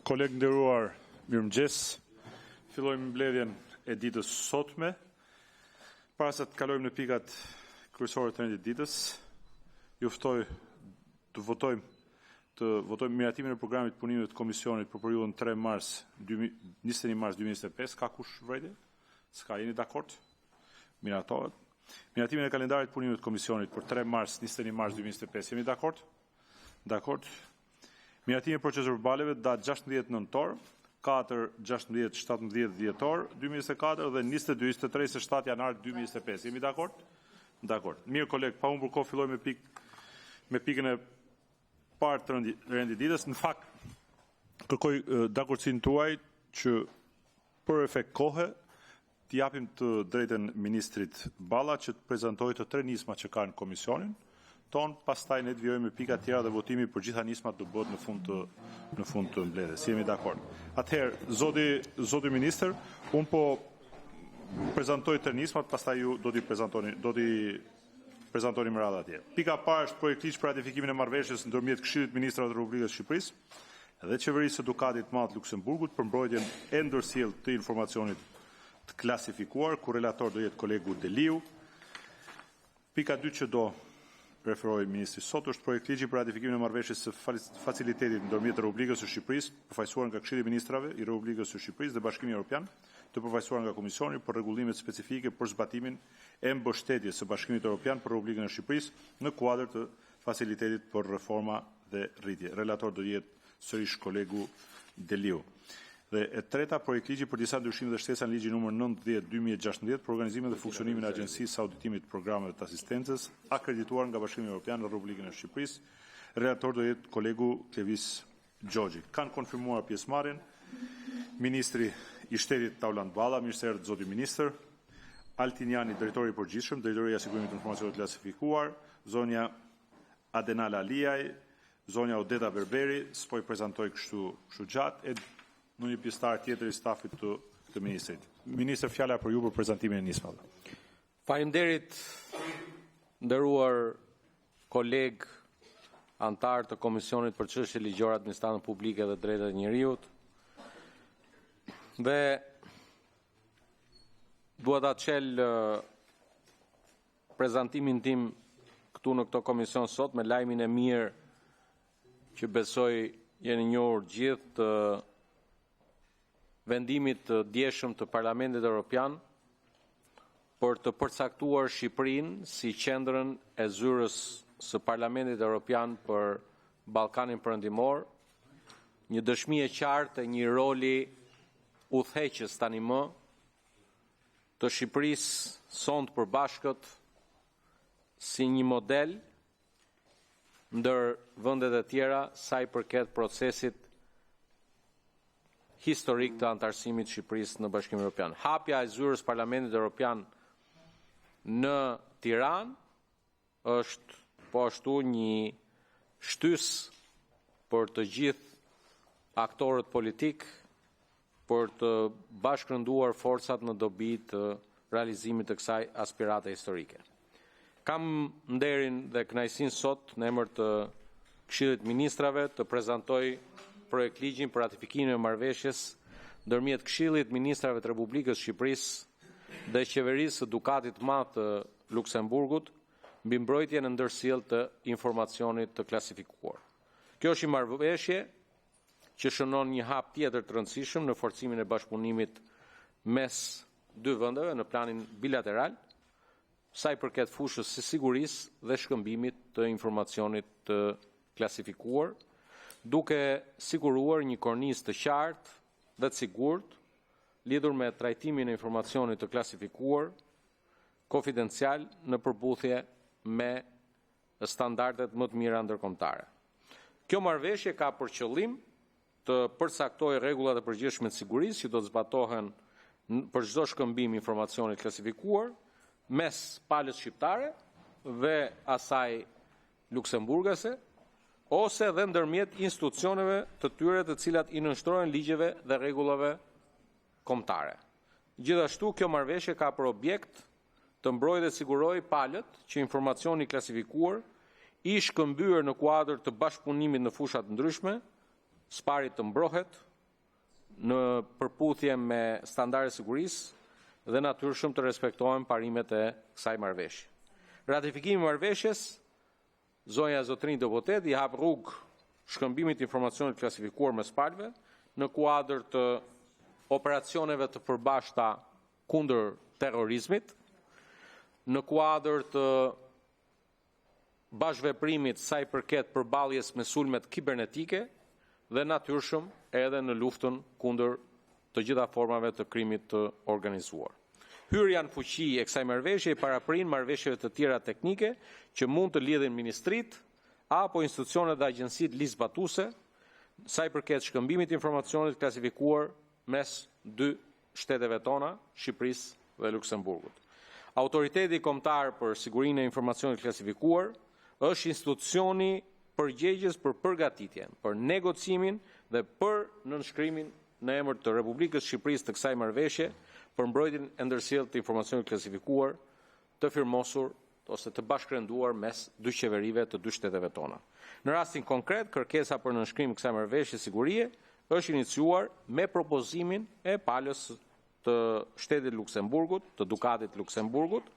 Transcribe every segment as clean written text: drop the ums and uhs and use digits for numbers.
Kolegë nderuar, mirëmëngjes. Fillojmë mbledhjen e ditës sotme. Para se të kalojmë në pikat kryesore të rendit ditës, ju ftoj të votojmë miratimin e programit punimit të komisionit për periudhën 21 mars 2025. Ka kush vërejtje? S'ka, jeni dakord? Miratohet. Miratimin e kalendarit punimit të komisionit për 3 mars 21 mars 2025. Jemi dakord? Dakord. Miratimi i procesor verbaleve datë 16 nëntor, 4, 16, 17 dhjetor 2024 dhe 22, 23 se 7 janar 2025. Jemi dakord? Dakord. Mirë kolegë, pa humbur kohë filloj me pikën e parë të rendit ditës. Në fakt, kërkoj dakordsinë tuaj që për efekt kohe t'i japim të drejtën ministrit Balla që të prezantojë të 3 nisma që ka në komisionin ton, pastaj ne të vijojmë me pika tjera dhe votimi për gjitha nismat do bëhet në fund të mbledhjes. Jemi dakord. Atëherë, zoti ministër, unë po prezantoj të nismat, pastaj ju do t'i prezantoni më radhë atje. Pika parë është projekt ligj për ratifikimin e marrëveshjes ndërmjet Këshillit të Ministrave të Republikës së Shqipërisë dhe Qeverisë së Dukatit të Madh të Luksemburgut për mbrojtjen e ndërsjellë të informacionit të klasifikuar, ku relator do jetë kolegu Deliu. Pika 2 që do referoi ministri sot është projekt ligji për ratifikimin e marrëveshjes së facilitetit ndërmjet Republikës së Shqipërisë, përfaqësuar nga Këshilli i Ministrave i Republikës së Shqipërisë dhe Bashkimi Evropian, të përfaqësuar nga Komisioni për rregullimet specifike për zbatimin e mbështetjes së Bashkimit Evropian për Republikën e Shqipërisë në kuadër të facilitetit për reforma dhe rritje. Relator do jetë sërish kolegu Deliu. Dhe e treta, projekt ligji për disa ndryshime dhe shtesa në ligjin numër 90/2016 për organizimin dhe funksionimin e Agjencisë së Auditimit të Programeve të Asistencës, akredituar nga Bashkimi Evropian në Republikën e Shqipërisë. Relator do jetë kolegu Klevis Gjogji. Kanë konfirmuar pjesëmarrjen ministri i Shtetit Tauland Balla, mirëserët zoti ministër, Altiniani, drejtori i përgjithshëm, drejtoria e sigurimit të informacionit klasifikuar, zonja Adenala Aliaj, zonja Odeta Berberi, s'po i prezantoj kështu gjatë, në një pjesëtar tjetër i stafit të ministrit. Ministër, fjala për ju për prezantimin e nismave. Faleminderit, nderuar koleg, antar të Komisionit për Çështje Ligjore, Administratën Publike dhe Drejtat e Njerëzit. Dhe dua ta çel prezantimin tim këtu në këtë komision sot me lajmin e mirë që besoj jeni njohur gjithë të vendimit të djeshëm të Parlamentit Evropian për të përcaktuar Shqipërinë si qendrën e zyrës së Parlamentit Evropian për Ballkanin Perëndimor, një dëshmi e qartë e një roli udhëheqës tani më të Shqipërisë son të përbashkët si një model ndër vendet e tjera sa i përket procesit historik të antarësimit të Shqipërisë në Bashkimin Evropian. Hapja e zyrës Parlamentit Evropian në Tiranë është po ashtu një shtys për të gjithë aktorët politik për të bashkëndruar forcat në dobi të realizimit të kësaj aspirate historike. Kam nderin dhe kënaqësinë sot në emër të Këshillit të Ministrave të prezantoj projekt ligjin për ratifikimin e marrëveshjes ndërmjet Këshillit të Ministrave të Republikës së Shqipërisë dhe Qeverisë së Dukatit të Madh të Luksemburgut mbi mbrojtjen e ndërsjellë të informacionit të klasifikuar. Kjo është një marrëveshje që shënon një hap tjetër të rëndësishëm në forcimin e bashkëpunimit mes dy vendeve në planin bilateral, sa i përket fushës së sigurisë dhe shkëmbimit të informacionit të klasifikuar, duke siguruar një kornizë të qartë dhe të sigurt lidhur me trajtimin e informacionit të klasifikuar, konfidencial në përputhje me standardet më të mira ndërkombëtare. Kjo marrëveshje ka për qëllim të përcaktojë rregullat e përgjithshme të sigurisë që do të zbatohen për çdo shkëmbim informacioni klasifikuar mes palës shqiptare dhe asaj luksemburgase, ose dhe ndërmjet institucioneve të tyre të cilat i nënshtrohen ligjeve dhe rregullave kombëtare. Gjithashtu, kjo marrëveshje ka për objekt të mbrojë dhe sigurojë palët që informacioni klasifikuar i shkëmbyer në kuadër të bashkëpunimit në fusha të ndryshme, spari të mbrohet, në përputhje me standardet e sigurisë dhe natyrshëm të respektohen parimet e kësaj marrëveshje. Ratifikimi i marrëveshjes, zonja zotrinj deputet, i hap rrugë shkëmbimit të informacionit klasifikuar mes palëve në kuadër të operacioneve të përbashkëta kundër terrorizmit, në kuadër të bashkëveprimit sa i përket përballjes me sulmet kibernetike dhe natyrshëm edhe në luftën kundër të gjitha formave të krimit të organizuar. Hyrja në fuqi e kësaj marrëveshje i paraprin marrëveshjeve të tjera teknike që mund të lidhin ministrit apo institucionet dhe agjencitë ligjzbatuese sa i përket shkëmbimit të informacionit klasifikuar mes dy shteteve tona, Shqipërisë dhe Luksemburgut. Autoriteti kombëtar për sigurinë e informacionit klasifikuar është institucioni përgjegjës për përgatitjen, për negocimin dhe për nënshkrimin në emër të Republikës Shqipërisë të kësaj marrëveshje për mbrojtjen e ndërsjellë të informacionit klasifikuar të firmosur ose të bashkërenduar mes dy qeverive të dy shteteve tona. Në rastin konkret, kërkesa për nënshkrim kësaj marrëveshje sigurie është iniciuar me propozimin e palës të shtetit Luksemburgut, të Dukatit Luksemburgut.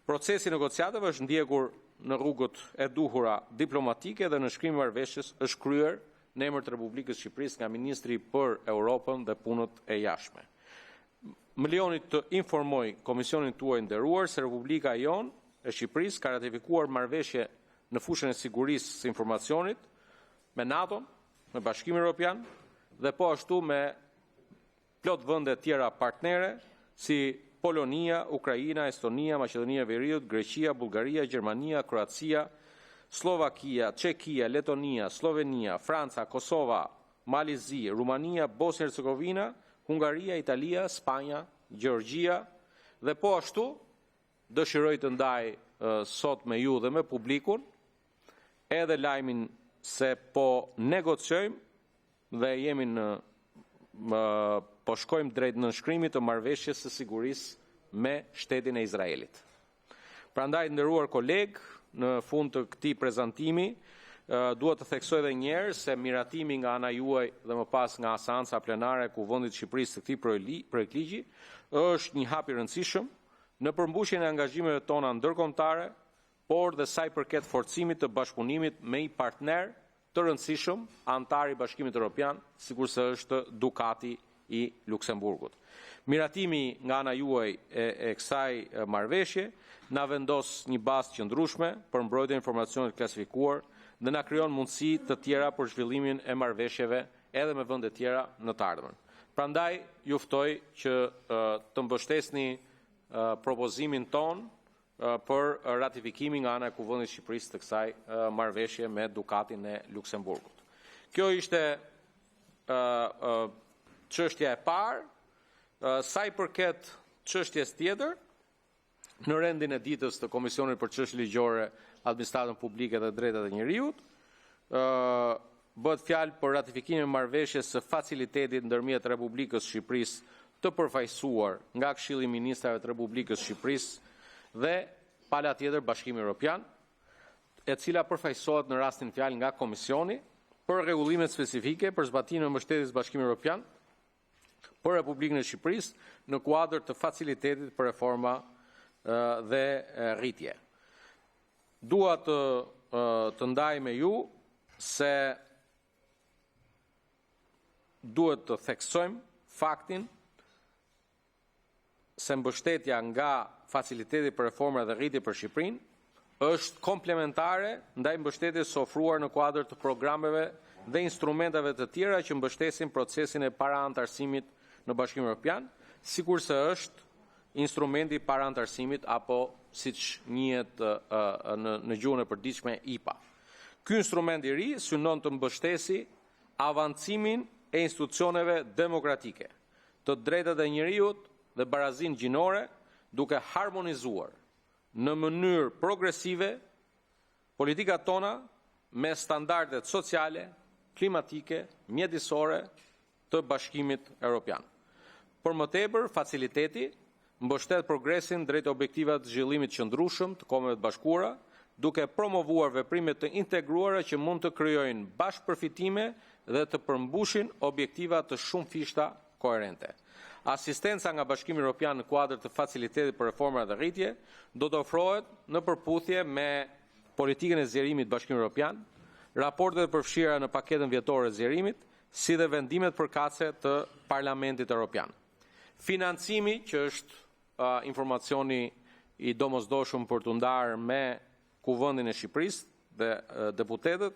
Procesi negociatave është ndjekur në rrugët e duhura diplomatike dhe nënshkrimi i marrëveshjes është kryer në emër të Republikës Shqipërisë nga Ministri për Europën dhe Punët e Jashtme. Më lejoni të informoj Komisionin tuaj nderuar se Republika jon e Shqipërisë ka ratifikuar marrëveshje në fushën e sigurisë së informacionit me NATO, me Bashkimin Evropian dhe po ashtu me plot vende tjera partnere si Polonia, Ukraina, Estonia, Maqedonia e Veriut, Greqia, Bullgaria, Gjermania, Kroacia, Slovakia, Çekia, Letonia, Slovenia, Franca, Kosova, Malizi, Rumania, Bosnia e Hercegovina, Hungaria, Italia, Spanja, Gjeorgjia dhe po ashtu dëshiroj të ndaj sot me ju dhe me publikun edhe lajmin se po negociojmë dhe jemi në po shkojmë drejt nënshkrimit të marrëveshjes së sigurisë me shtetin e Izraelit. Prandaj nderuar koleg, në fund të këtij prezantimi duhet të theksoj edhe një herë se miratimi nga ana juaj dhe më pas nga seanca plenare e Kuvendit të Shqipërisë të këtij projektligji është një hap i rëndësishëm në përmbushjen e angazhimeve tona ndërkombëtare, por dhe sa i përket forcimit të bashkëpunimit me një partner të rëndësishëm, antar i Bashkimit Evropian, sikurse është Dukati i Luksemburgut. Miratimi nga ana juaj e kësaj marrëveshje na vendos një bazë qëndrueshme për mbrojtjen e informacionit klasifikuar dhe na krijon mundësi të tjera për zhvillimin e marrëveshjeve edhe me vende tjera në të ardhmen. Prandaj ju ftoj që të mbështesni propozimin ton për ratifikimin nga ana e Kuvendit të Shqipërisë të kësaj marrëveshje me Dukatin e Luksemburgut. Kjo ishte çështja e parë. Sa i përket çështjes tjetër, në rendin e ditës të Komisionit për Çështje Ligjore, Administratën Publike dhe Drejtat e Njerëzit, bëhet fjalë për ratifikimin e marrëveshjes së facilitetit ndërmjet Republikës së Shqipërisë të përfaqësuar nga Këshilli i Ministrave të Republikës së Shqipërisë dhe pala tjetër Bashkimi Evropian, e cila përfaqësohet në rastin fjalë nga Komisioni për rregullimet specifike për zbatimin e mbështetjes Bashkimit Evropian për Republikën e Shqipërisë në kuadër të facilitetit për reforma dhe rritje. Dua të ndaj me ju se duhet të theksojmë faktin se mbështetja nga faciliteti për reforma dhe rritje për Shqipërinë është komplementare ndaj mbështetjes së ofruar në kuadër të programeve dhe instrumenteve të tjera që mbështesin procesin e paraantarësimit në Bashkimin Evropian, sikurse është instrumenti i paraantarësimit apo siç njihet në gjuhën e përditshme IPA. Ky instrument i ri synon të mbështesi avancimin e institucioneve demokratike, të drejtat e njerëzit dhe barazinë gjinore, duke harmonizuar në mënyrë progresive politikat tona me standardet sociale, klimatike, mjedisore të Bashkimit Evropian. Për më tepër, faciliteti mbështet progresin drejt objektivave të zhvillimit qëndrueshëm të Kombeve të Bashkuara, duke promovuar veprime të integruara që mund të krijojnë bashkëpërfitime dhe të përmbushin objektiva të shumë fishta koherente. Asistenca nga Bashkimi Evropian në kuadër të facilitetit për reforma dhe rritje do të ofrohet në përputhje me politikën e zgjerimit Bashkimi Evropian, raportet e përfshira në paketën vjetore e zgjerimit, si dhe vendimet përkatëse të Parlamentit Evropian. Financimi, që është informacioni i domosdoshëm për të ndarë me Kuvendin e Shqipërisë dhe deputetët,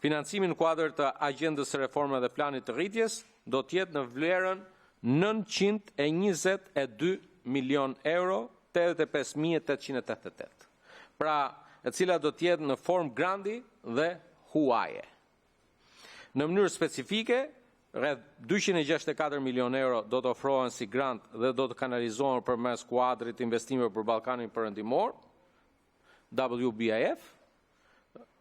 financimi në kuadër të agjendës së reformave dhe planit të rritjes do të jetë në vlerën 922 milion euro, 85.888. Pra, e cila do të jetë në formë grandi dhe huaje. Në mënyrë specifike, rreth 264 milion euro do të ofrohen si grant dhe do të kanalizohen përmes kuadrit investimeve për Ballkanin Perëndimor, WBIF,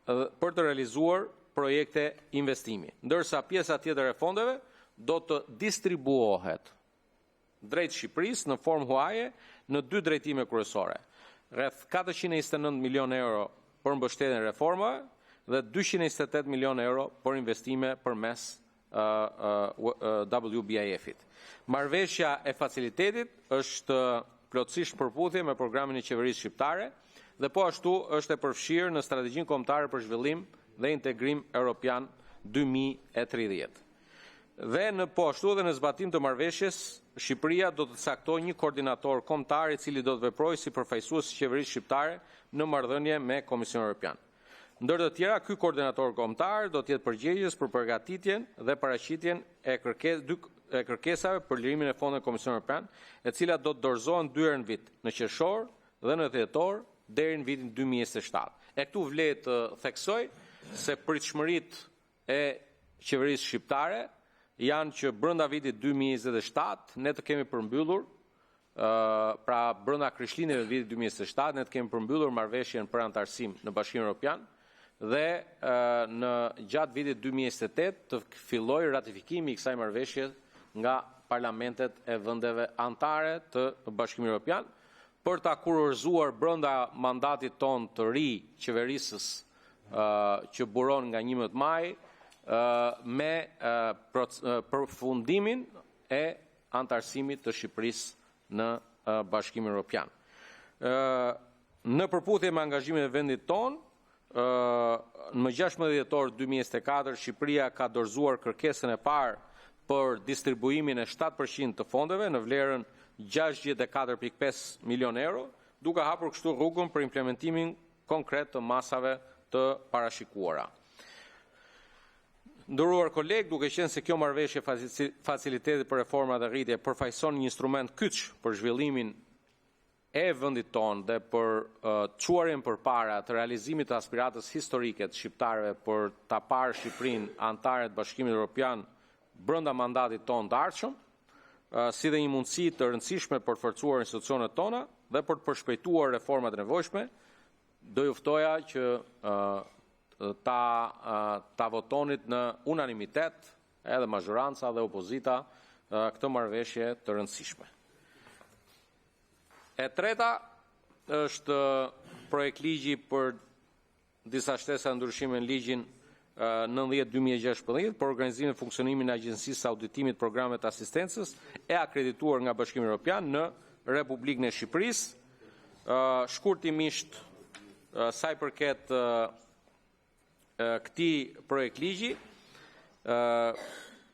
për të realizuar projekte investimi. Ndërsa pjesa tjetër e fondeve do të distribuohet drejt Shqipërisë në formë huaje në 2 drejtime kryesore. Rreth 429 milion euro për mbështetjen e reformave dhe 228 milion euro për investime përmes WBIF-it. Marrëveshja e facilitetit është plotësisht përputhje me programin e qeverisë shqiptare dhe po ashtu është e përfshirë në strategjinë kombëtare për zhvillim dhe integrim Europian 2030. Dhe në po ashtu dhe në zbatim të marrëveshjes, Shqipëria do të caktojë një koordinator kombëtar i cili do të veprojë si përfaqësues i qeverisë shqiptare në marrëdhënie me Komisionin Evropian. Ndër të tjera, ky koordinator kombëtar do të jetë përgjegjës për përgatitjen dhe paraqitjen e kërkesave për lirimin e fondeve të Komisionit Evropian, e cilat do të dorëzohen 2 herë në vit, në qershor dhe në tetor deri në vitin 2027. E këtu vlet të theksoj se pritshmëritë e qeverisë shqiptare janë që brenda vitit 2027 ne të kemi përmbyllur, pra brenda krishtlindjeve të vitit 2027 ne të kemi përmbyllur marrëveshjen për antarësim në Bashkimin Evropian dhe në gjatë vitit 2028 të fillojë ratifikimi i kësaj marrëveshje nga parlamentet e vendeve anëtare të Bashkimit Evropian për ta kurorzuar brenda mandatit ton të ri qeverisës që buron nga 11 maj me përfundimin e antarësimit të Shqipërisë në Bashkimin Evropian. Në përputhje me angazhimin e vendit ton, në 16 dhjetor 2024 Shqipëria ka dorëzuar kërkesën e parë për distribuimin e 7% të fondeve në vlerën 64.5 milion euro, duke hapur kështu rrugën për implementimin konkret të masave të parashikuara. Nderuar kolegë, duke qenë se kjo marrëveshje facilitetit për reforma dhe rritje përfaqëson një instrument kyç për zhvillimin e vendit tonë dhe për çuarjen përpara të realizimit të aspiratës historike të shqiptarëve për ta parë Shqipërinë anëtare të Bashkimit Evropian brenda mandatit tonë të ardhshëm, si dhe një mundësi të rëndësishme për të forcuar institucionet tona dhe për të përshpejtuar reformat e nevojshme, do ju ftoja që ta votonit në unanimitet edhe mazhoranca dhe opozita këtë marrëveshje të rëndësishme. E treta është projekt ligji për disa shtesa ndryshime në ligjin 90/2016 për organizimin e funksionimit në Agjencisë Auditimit Programet të Asistencës e akredituar nga Bashkimi Evropian në Republikën e Shqipërisë. Shkurtimisht sa i përket këtij projekt ligji,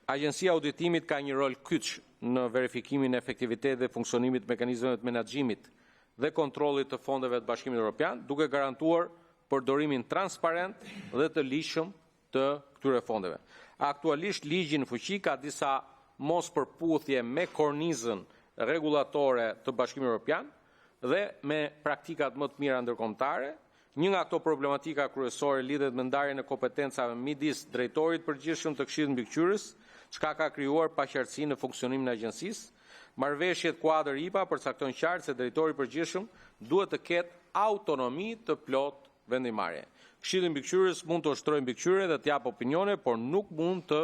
Agjencia Auditimit ka një rol kyç në verifikimin e efektivitetit dhe funksionimit të mekanizmeve të menaxhimit dhe kontrollit të fondeve të Bashkimit Evropian, duke garantuar përdorimin transparent dhe të lishëm të këtyre fondeve. Aktualisht ligji në fuqi ka disa mospërputhje me kornizën rregullatore të Bashkimit Evropian dhe me praktikat më të mira ndërkombëtare. Një nga këto problematika kryesore lidhet me ndarjen e kompetencave midis drejtorit përgjithshëm të Këshillit Mbikëqyrës, çka ka krijuar paqartësi në funksionimin e agjencisë. Marrëveshjet kuadër IPA përcaktojnë qartë se drejtori i përgjithshëm duhet të ketë autonomi të plotë vendimarrje. Këshilli i Mbikëqyrës mund të ushtrojë mbikëqyrje dhe të japë opinione, por nuk mund të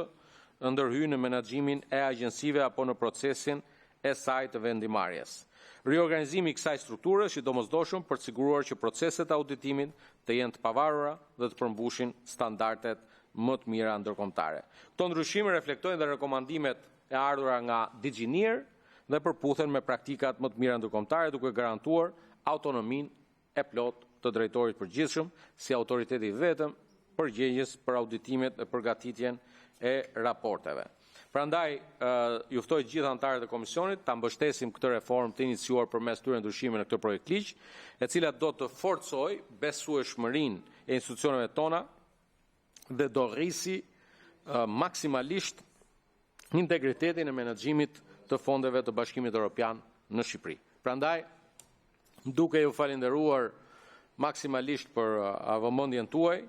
ndërhyjë në menaxhimin e agjensive apo në procesin e saj të vendimarrjes. Riorganizimi i kësaj strukture është i domosdoshëm për të siguruar që proceset e auditimit të jenë të pavarura dhe të përmbushin standardet më të mira ndërkombëtare. Këto ndryshime reflektojnë dhe rekomandimet e ardhura nga DigiNear dhe përputhen me praktikat më të mira ndërkombëtare, duke garantuar autonominë e plot të drejtorit përgjithshëm si autoriteti i vetëm përgjegjës për auditimet e përgatitjen e raporteve. Prandaj, ju ftoj gjithë anëtarët e komisionit ta mbështesim këtë reformë të iniciuar përmes këtyre ndryshimeve në këtë projekt ligj, e cila do të forcojë besueshmërinë e institucioneve tona dhe do rrisi maksimalisht integritetin e menaxhimit të fondeve të Bashkimit Evropian në Shqipëri. Prandaj, duke ju falenderuar maksimalisht për vëmendjen tuaj,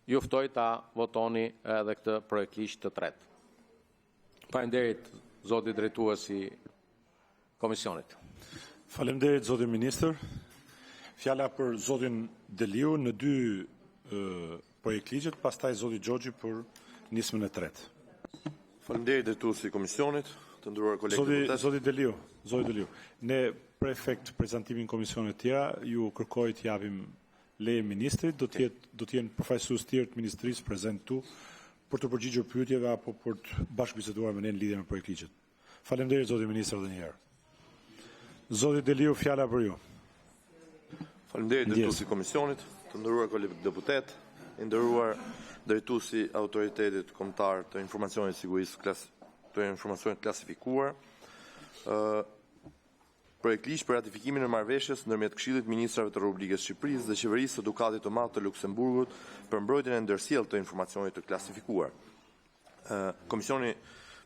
ju ftoj ta votoni edhe këtë projekt ligj të tretë. Faleminderit zoti drejtues i komisionit. Faleminderit zoti ministër. Fjala për zotin Deliu në dy projekt ligjet, pastaj zoti Xhoxhi për nismën e tretë. Faleminderit drejtuesi i komisionit, të nderuar kolegë deputet. Zoti Deliu, ne për efekt prezantimin komisionit tjera, ju kërkoj të japim leje ministrit, do të jenë përfaqësues tjerë të ministrisë prezent këtu për të përgjigjur pyetjeve apo për të bashkëbiseduar me ne në lidhje me projekt ligjet. Faleminderit zoti ministër edhe një herë. Zoti Deliu, fjala për ju. Faleminderit drejtuesi i komisionit, të nderuar kolegë deputet, i nderuar drejtuesi autoritetit kombëtar të informacionit sigurisë të informacionit klasifikuar. Projekt ligj për ratifikimin e marrëveshjes ndërmjet Këshillit Ministrave të Republikës së Shqipërisë dhe Qeverisë së Dukatit të Madh të Luksemburgut për mbrojtjen e ndërsjellë të informacionit të klasifikuar. Komisioni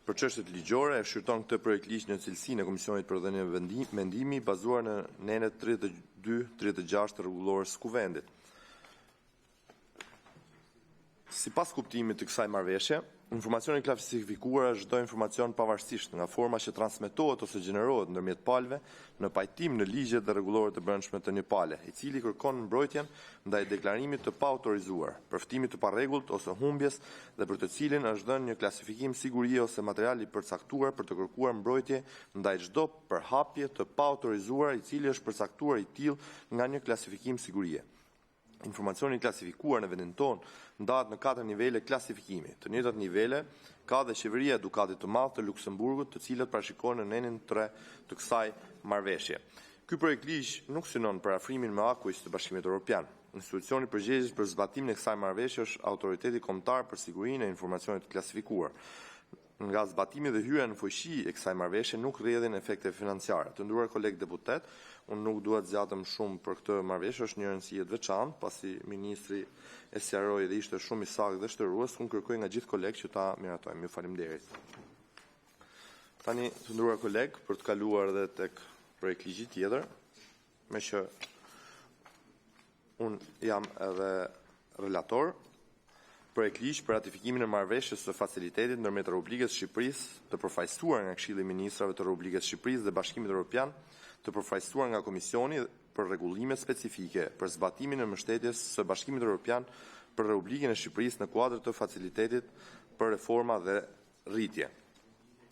për çështjet ligjore e shqyrton këtë projekt ligj në cilësinë e Komisionit për dhënien mendimi bazuar në nenet 32-36 të rregullores së Kuvendit. Sipas kuptimit të kësaj marrëveshje, informacioni klasifikuar është çdo informacion pavarësisht nga forma që transmetohet ose gjenerohet ndërmjet palëve në pajtim në ligjet dhe rregulloret e brendshme të një pale, i cili kërkon mbrojtjen ndaj deklarimit të paautorizuar, përftimit të parregullt ose humbjes dhe për të cilin është dhënë një klasifikim sigurie ose material i përcaktuar për të kërkuar mbrojtje ndaj çdo përhapje të paautorizuar i cili është përcaktuar i tillë nga një klasifikim sigurie. Informacioni klasifikuar në vendin tonë ndahet në 4 nivele klasifikimi. Të njëjtat nivele ka dhe Qeveria e Dukatit të Madh të Luksemburgut, të cilat parashikojnë në nenin 3 të kësaj marrëveshje. Ky projekt ligj nuk synon për afrimin me akuj të Bashkimit Evropian. Institucioni përgjegjës për zbatimin e kësaj marrëveshje është Autoriteti Kombëtar për Sigurinë e Informacionit të Klasifikuar. Nga zbatimi dhe hyrja në fuqi e kësaj marrëveshje nuk rrjedhin efekte financiare. Të nderuar kolegë deputet, unë nuk dua të zgjatëm shumë për këtë marrëveshje, është një rëndësi e veçantë, pasi ministri e sqaroi dhe ishte shumë i saktë dhe shtërues, unë kërkoj nga gjithë kolegë që ta miratojmë. Ju faleminderit. Tani, të nderuar kolegë, për të kaluar edhe tek projekt ligji tjetër, me që unë jam edhe relator, projekt ligj për ratifikimin e marrëveshjes së facilitetit ndërmjet Republikës së Shqipërisë të përfaqësuar nga Këshilli i Ministrave të Republikës së Shqipërisë dhe Bashkimit Evropian, të përfaqësuar nga Komisioni për rregullime specifike për zbatimin e mbështetjes së Bashkimit Evropian për Republikën e Shqipërisë në kuadër të facilitetit për reforma dhe rritje.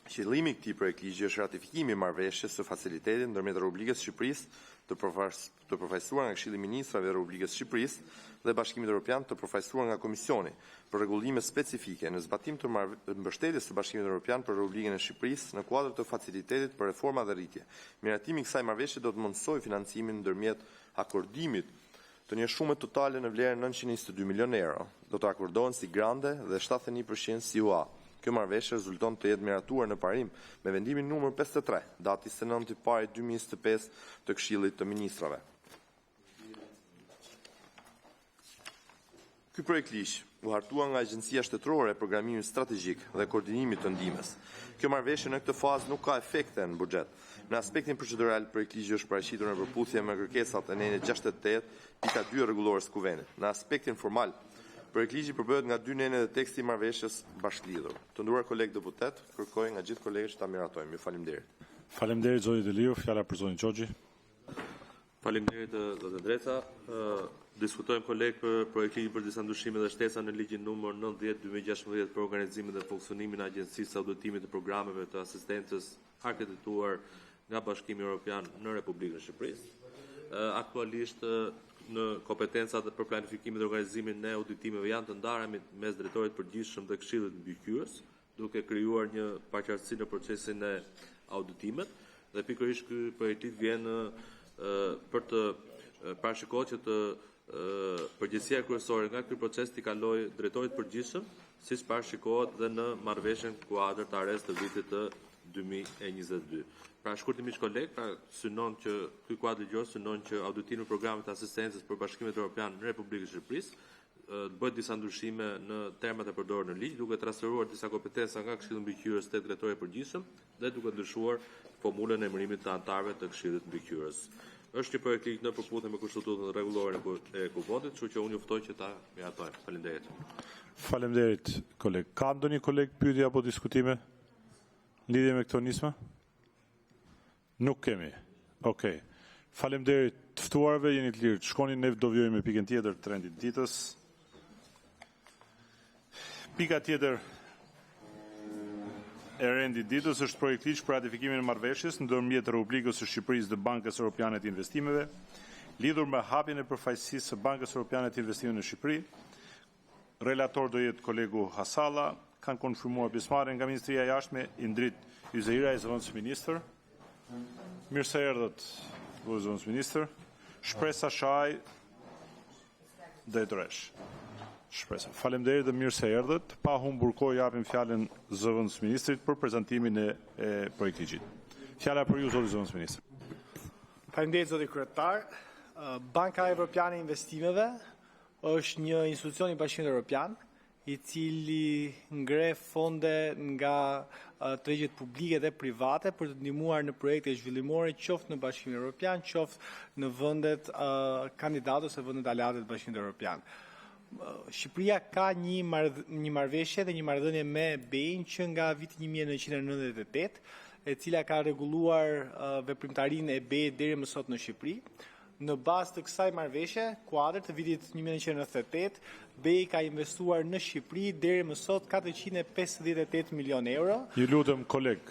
Qëllimi i këtij projekti ligji është ratifikimi i marrëveshjes së facilitetit ndërmjet Republikës së Shqipërisë të përfaqësuar nga Këshilli i Ministrave të Republikës së Shqipërisë dhe Bashkimit Evropian të përfaqësuar nga Komisioni për rregullime specifike në zbatim të mbështetjes së Bashkimit Evropian për Republikën e Shqipërisë në kuadër të facilitetit për reforma dhe rritje. Miratimi i kësaj marrëveshje do të mundsojë financimin ndërmjet akordimit të një shume totale në vlerën 922 milionë euro. Do të akordohen si grande dhe 71% si UA. Kjo marrëveshje rezulton të jetë miratuar në parim me vendimin numër 53, dati 29 i pari 2025 të Këshillit të Ministrave. Ky projekt ligj u hartua nga Agjencia Shtetërore e Programimit Strategjik dhe Koordinimit të Ndihmës. Kjo marrëveshje në këtë fazë nuk ka efekte në buxhet. Në aspektin procedural, projekt ligji është paraqitur në përputhje me kërkesat e nenit 68.2 rregullores së Kuvendit. Në aspektin formal, projekt ligji përbëhet nga 2 nene dhe teksti i marrëveshjes bashkëlidhur. Të nderuar kolegë deputet, kërkoj nga gjithë kolegët që ta miratojmë. Ju faleminderit. Faleminderit zoti Deliu, fjala për zotin Xhoxhi. Faleminderit zoti Dreca. Diskutojmë kolegë për projekt ligji për disa ndryshime dhe shtesa në ligjin numër 90/2016 për organizimin dhe funksionimin e Agjencisë së Auditimit të Programeve të Asistencës akredituar nga Bashkimi Evropian në Republikën e Shqipërisë. Aktualisht në kompetencat për planifikimin dhe organizimin e auditimeve janë të ndara mes drejtorit përgjithshëm dhe këshillit mbikëqyrës, duke krijuar një paqartësi në procesin e auditimet, dhe pikërisht ky projekt vjen për të parashikuar që të përgjegjësia kryesore nga ky proces t'i kalojë drejtorit përgjithshëm, siç parashikohet dhe në marrëveshjen kuadër të ARES të vitit të 2022. Pra shkurtimisht koleg, synon që ky kuadër ligjor synon që auditimi i programit të asistencës për Bashkimin Evropian në Republikën e Shqipërisë të bëhet disa ndryshime në termat e përdorur në ligj, duke transferuar disa kompetenca nga Këshilli Mbikëqyrës tek drejtori i përgjithshëm dhe duke ndryshuar formulën e emërimit të anëtarëve të Këshillit Mbikëqyrës. Është një projekt ligj në përputhje me kushtetutën rregullore e Kuvendit, kështu që unë ju ftoj që ta miratojmë. Faleminderit. Faleminderit, koleg. Ka ndonjë koleg pyetje apo diskutime? Lidhje me këto nisma? Nuk kemi. Okej. Faleminderit të ftuarve, jeni të lirë. Shkoni, ne do vjojmë me pikën tjetër të rendit ditës. Pika tjetër e rendit ditës është projekt ligj për ratifikimin e marrëveshjes ndërmjet Republikës së Shqipërisë dhe Bankës Europiane të Investimeve, lidhur me hapjen e përfaqësisë së Bankës Europiane të Investimeve në Shqipëri. Relator do jetë kolegu Hasalla, kanë konfirmuar pjesëmarrjen nga Ministria e Jashtme, Indrit Yzeira, zëvendës ministër. Mirë se erdhët, zëvendës ministër. Shpresa Shaj, drejtoresh. Shpresa. Faleminderit dhe mirë se erdhët. Pa humbur kohë japim fjalën zëvendës ministrit për prezantimin e projektit ligjit. Fjala për ju, zoti zëvendës ministër. Faleminderit zoti kryetar. Banka Evropiane e Investimeve është një institucion i Bashkimit Evropian, i cili ngre fonde nga tregjet publike dhe private për të ndihmuar në projekte zhvillimore qoftë në Bashkimin Evropian, qoftë në vendet kandidatë ose vendet aleate të Bashkimit Evropian. Shqipëria ka një marrëveshje dhe një marrëdhënie me BEI-n që nga viti 1998, e cila ka rregulluar veprimtarinë e BEI-t deri më sot në Shqipëri. Në bazë të kësaj marrëveshje, kuadër të vitit 1998, BEI ka investuar në Shqipëri deri më sot 458 milion euro. Ju lutem, koleg.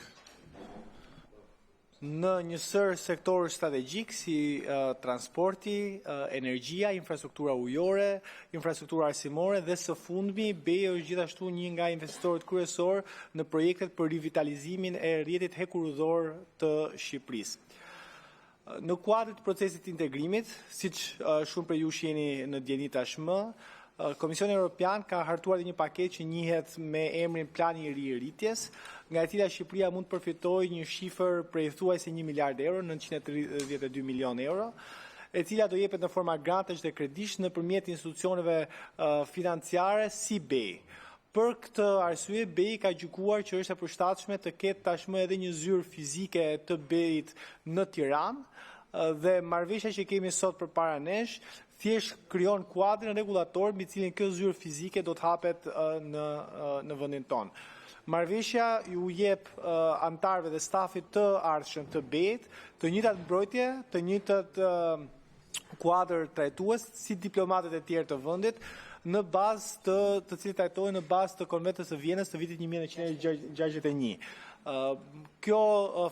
Në një sër sektor strategjik si transporti, energjia, infrastruktura ujore, infrastruktura arsimore dhe së fundmi, BEI është gjithashtu një nga investitorët kryesor në projektet për rivitalizimin e rrjetit hekurudhor të Shqipërisë. Në kuadër të procesit të integrimit, siç shumë prej jush jeni në dieni tashmë, Komisioni Evropian ka hartuar një paketë që njihet me emrin Plani i Rirritjes, nga e cila Shqipëria mund të përfitojë një shifër prej thuajse 1 miliard euro, 932 milion euro, e cila do jepet në forma grantesh dhe kredish nëpërmjet institucioneve financiare si BEI. Për këtë arsye, BEI ka gjykuar që është e përshtatshme të ketë tashmë edhe një zyrë fizike të BEI-t në Tiranë dhe marrëveshja që kemi sot përpara nesh thjesht krijon kuadrin rregullator mbi cilin kjo zyrë fizike do të hapet në vendin tonë. Marrëveshja ju jep antarëve dhe stafit të ardhshëm të BEI-t të njëjtat mbrojtje, të njëjtat kuadër trajtues si diplomatët e tjerë të vendit, në bazë të cilët trajtohen në bazë të Konventës së Vienës të vitit 1961. Kjo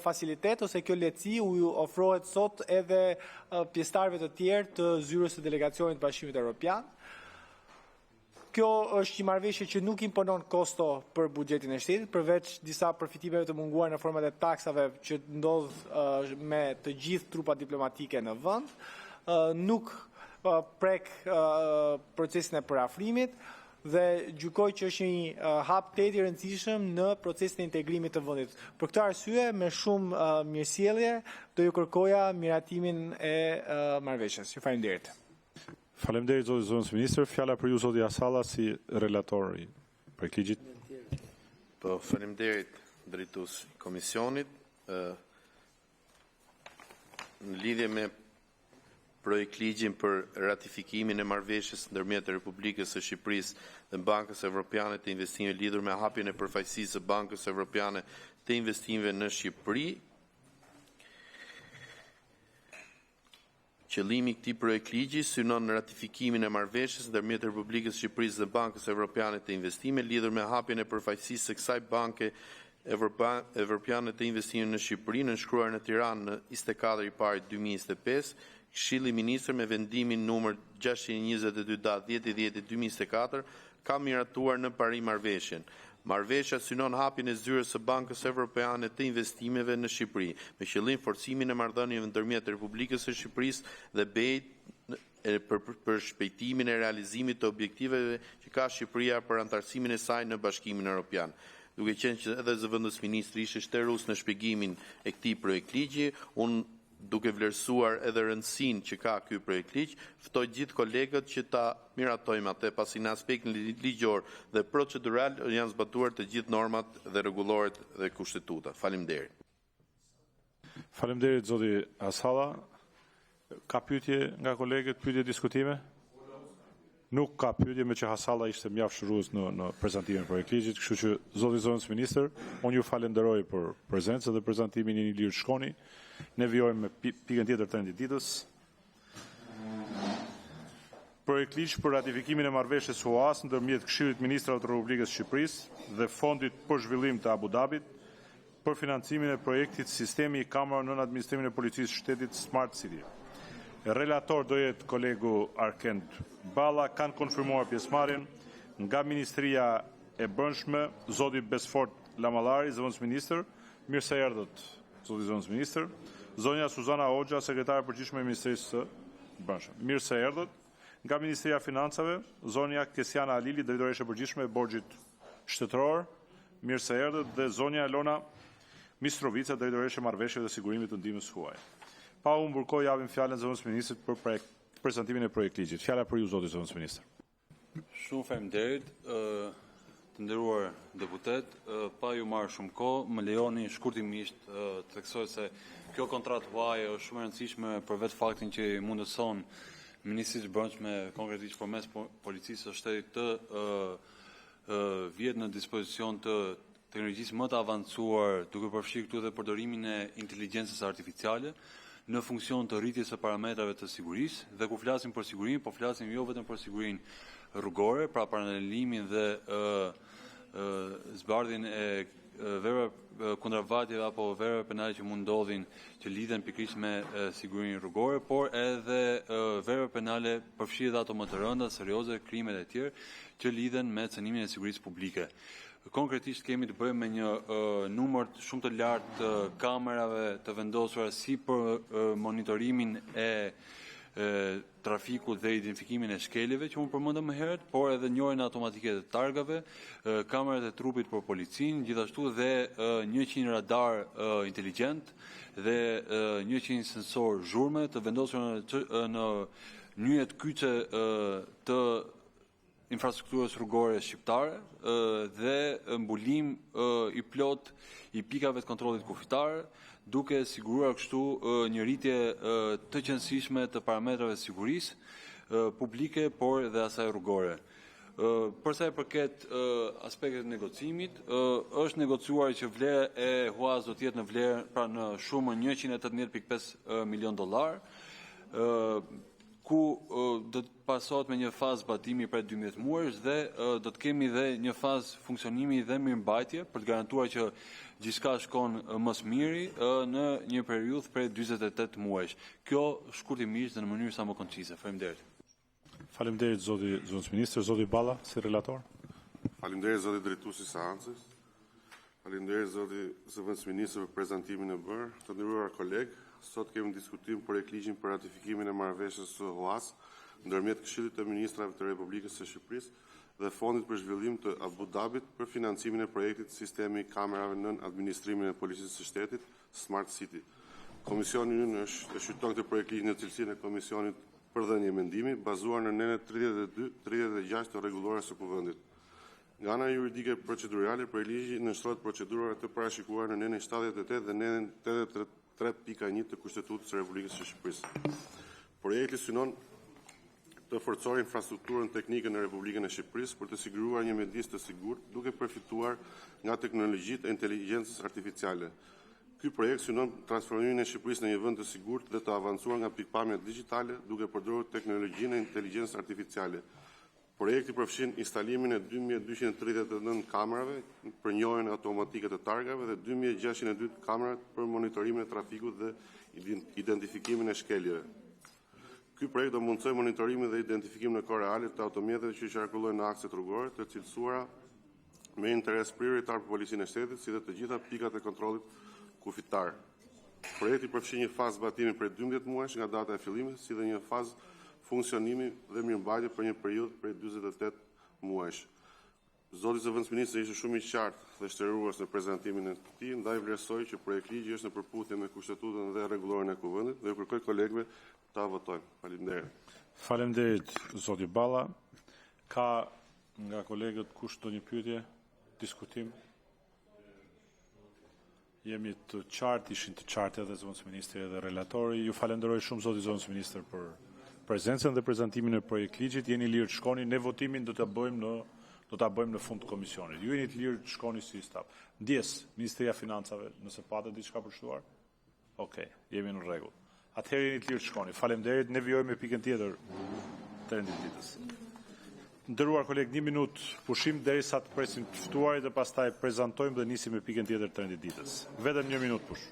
facilitet ose kjo lehtësi u ofrohet sot edhe pjesëtarëve të tjerë të zyrës së delegacionit të Bashkimit Evropian. Kjo është një marrëveshje që nuk imponon kosto për buxhetin e shtetit, përveç disa përfitimeve të munguar në format e taksave që ndodh me të gjithë trupat diplomatike në vend. Nuk prek procesin e parafrimit dhe gjykoj që është një hap tetë i rëndësishëm në procesin e integrimit të vendit. Për këtë arsye, me shumë mirësjellje, do ju kërkoja miratimin e marrëveshjes. Ju faleminderit. Faleminderit zoti zëvendës ministër. Fjala për ju zoti Asalla si relator i projektit. Po, faleminderit drejtues i komisionit. Në lidhje me projekt ligjin për ratifikimin e marrëveshjes ndërmjet Republikës së Shqipërisë dhe Bankës Evropiane të Investimeve lidhur me hapjen e përfaqësisë së Bankës Evropiane të Investimeve në Shqipëri. Qëllimi i këtij projekt ligji synon në ratifikimin e marrëveshjes ndërmjet Republikës së Shqipërisë dhe Bankës Evropiane të Investimeve lidhur me hapjen e përfaqësisë së kësaj banke Evropiane të Investimeve në Shqipëri, nënshkruar në Tiranë në 24 i parë 2025. Këshilli i Ministrëve me vendimin numër 622/10/10/2024 ka miratuar në pari marrëveshjen. Marrëveshja synon hapjen e zyrës së Bankës Evropiane të Investimeve në Shqipëri, me qëllim forcimin e marrëdhënieve ndërmjet Republikës së Shqipërisë dhe BEI për shpejtimin e realizimit të objektiveve që ka Shqipëria për antarësimin e saj në Bashkimin Evropian. Duke qenë që edhe zëvendës ministri ishte shterus në shpjegimin e këtij projekt ligji, unë duke vlerësuar edhe rëndësinë që ka ky projekt ligj, ftoj gjithë kolegët që ta miratojmë atë, pasi në aspektin ligjor dhe procedural janë zbatuar të gjithë normat dhe rregulloret dhe kushtetutat. Faleminderit. Faleminderit zoti Asalla. Ka pyetje nga kolegët, pyetje diskutime? Nuk ka pyetje, me që Hasalla ishte mjaft shërues në prezantimin e projektligjit, kështu që zoti zonës ministër, unë ju falenderoj për prezencën dhe prezantimin e Ilir Shkoni. Ne vijojmë me pikën tjetër të ditës. Projektligj për ratifikimin e marrëveshjes OAS ndërmjet Këshillit të Ministrave të Republikës së Shqipërisë dhe Fondit për Zhvillim të Abu Dhabit për financimin e projektit Sistemi i kamerave nën administrimin e policisë së shtetit Smart City. Relator do jetë kolegu Arkend Balla, kanë konfirmuar pjesëmarrjen nga Ministria e Brendshme, zoti Besfort Lamallari, zëvendës ministër. Mirë se erdhët, zoti zëvendës ministër. Zonja Suzana Hoxha, sekretare e përgjithshme e Ministrisë së Brendshme. Mirë se erdhët. Nga Ministria e Financave, zonja Kesiana Alili, drejtoreshe e përgjithshme e Borxhit Shtetëror. Mirë se erdhët, dhe zonja Elona Mistrovica, drejtoreshe e Marrëveshjeve dhe Sigurimit të Ndihmës huaj. Pa u mburkoj, japim fjalën zëvendës ministrit për prezantimin e projektligjit. Fjala për ju, zoti zëvendës ministër. Shumë faleminderit, të nderuar deputet, pa ju marrë shumë kohë, më lejoni shkurtimisht të theksoj se kjo kontratë huaje është shumë e rëndësishme për vetë faktin që mundëson Ministrisë së Brendshme, konkretisht përmes policisë së shtetit të vjetë në dispozicion të teknologjisë më të avancuar, duke përfshirë këtu dhe përdorimin e inteligjencës artificiale në funksion të rritjes së parametrave të sigurisë, dhe ku flasim për sigurinë, po flasim jo vetëm për sigurinë rrugore, pra paralelimin dhe zbardhjen e verave kundërvajtjeve apo verave penale që mund ndodhin që lidhen pikërisht me sigurinë rrugore, por edhe verave penale përfshirë dhe ato më të rënda, serioze, krimet e tjerë që lidhen me cënimin e sigurisë publike. Konkretisht kemi të bëjmë me një numër shumë të lartë të kamerave të vendosura si për monitorimin e trafikut dhe identifikimin e shkeljeve që unë përmendëm më herët, por edhe njohjen automatike të targave, kamerat e trupit për policinë, gjithashtu dhe 100 radar inteligjent dhe 100 sensor zhurme të vendosur në nyjet kyçe të infrastrukturës rrugore shqiptare dhe mbulim i plot i pikave të kontrollit kufitar, duke siguruar kështu një rritje të qëndrueshme të parametrave të sigurisë publike, por dhe asaj rrugore. Për sa i përket aspektet të negocimit, është negociuar që vlera e huaz do të jetë në vlerë, pra në shumën $118.5 milion, ku do të pasohet me një fazë zbatimi për 12 muajsh dhe do të kemi dhe një fazë funksionimi dhe mirëmbajtje për të garantuar që gjithçka shkon më së miri në një periudhë për 48 muajsh. Kjo shkurtimisht dhe në mënyrë sa më koncise. Faleminderit. Faleminderit zoti zëvendës ministër, zoti Balla, si relator. Faleminderit zoti drejtuesi i seancës. Faleminderit zoti zëvendës ministër për prezantimin e bërë. Të nderuar kolegë, sot kemi diskutim projektligjin për ratifikimin e marrëveshjes së OAS ndërmjet Këshillit të Ministrave të Republikës së Shqipërisë dhe Fondit për Zhvillim të Abu Dhabit për financimin e projektit Sistemi i kamerave nën administrimin e policisë së shtetit Smart City. Komisioni ynë e shqyrton këtë projektligj në cilësinë e komisionit për dhënie mendimi bazuar në nenet 32-36 të rregullores së Kuvendit. Nga ana juridike procedurale, projektligji nënshtrohet procedurave të parashikuara në nenën 78 dhe nenën 83.1 të Kushtetutës së Republikës së Shqipërisë. Projekti synon të forcojë infrastrukturën teknike në Republikën e Shqipërisë për të siguruar një mjedis të sigurt, duke përfituar nga teknologjitë e inteligjencës artificiale. Ky projekt synon transformimin e Shqipërisë në një vend të sigurt dhe të avancuar nga pikpamja digjitale, duke përdorur teknologjinë e inteligjencës artificiale. Projekti përfshin instalimin e 2239 kamerave për njohjen automatike të targave dhe 2602 kamerave për monitorimin e trafikut dhe identifikimin e shkeljeve. Ky projekt do mundsoj monitorimin dhe identifikimin në kohë reale të automjeteve që qarkullojnë në akset rrugore, të cilësuara me interes prioritar për policinë e shtetit, si dhe të gjitha pikat e kontrollit kufitar. Projekti përfshin një fazë zbatimi prej 12 muajsh nga data e fillimit, si dhe një fazë funksionimi dhe mirëmbajtje për një periudhë prej 48 muajsh. Zoti Zëvendësministri ishte shumë i qartë dhe shtërues në prezantimin e tij, ndaj vlerësoj që projektligji është në përputhje me Kushtetutën dhe rregullorin e Kuvendit dhe kërkoj kolegëve ta votojnë. Faleminderit. Faleminderit zoti Balla. Ka nga kolegët kush do një pyetje, diskutim? Jemi të qartë, ishin të qartë edhe zëvendësministri edhe relatori. Ju falenderoj shumë zoti zëvendësministër për prezencën dhe prezantimin e projektligjit. Jeni lirë të shkoni, ne votimin do ta bëjmë në fund të komisionit. Ju jeni të lirë të shkoni si staf. Ndjes, Ministria e Financave, nëse patë diçka për shtuar? Okej, jemi në rregull. Atëherë jeni të lirë të shkoni. Faleminderit, ne vijojmë me pikën tjetër të renditës. Nderuar kolegë, 1 minutë pushim derisa të presim të ftuarit dhe pastaj prezantojmë dhe nisim me pikën tjetër të renditës. Vetëm 1 minutë push.